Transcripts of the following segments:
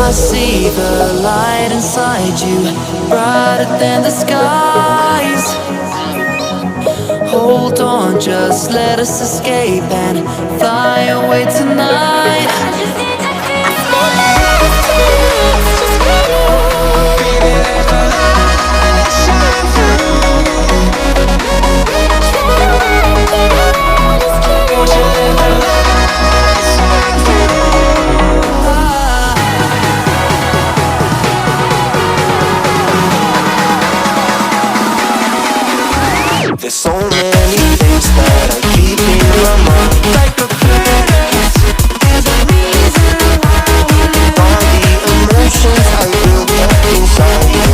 I see the light inside you, brighter than the skies. Hold on, just let us escape and fly away tonight. There's so many things that I keep in my mind, like a past. There's a reason why we live. All the emotions I built up inside you.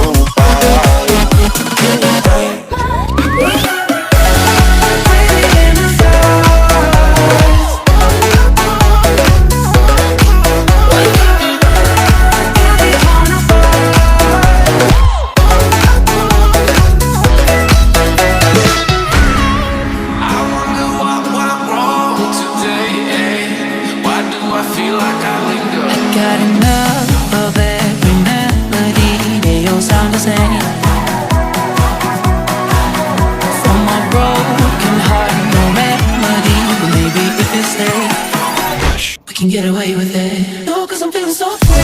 Got enough of every melody, they all sound the same. From my broken heart, no remedy, but maybe if you stay, we can get away with it. No, 'cause I'm feeling so free.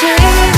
Change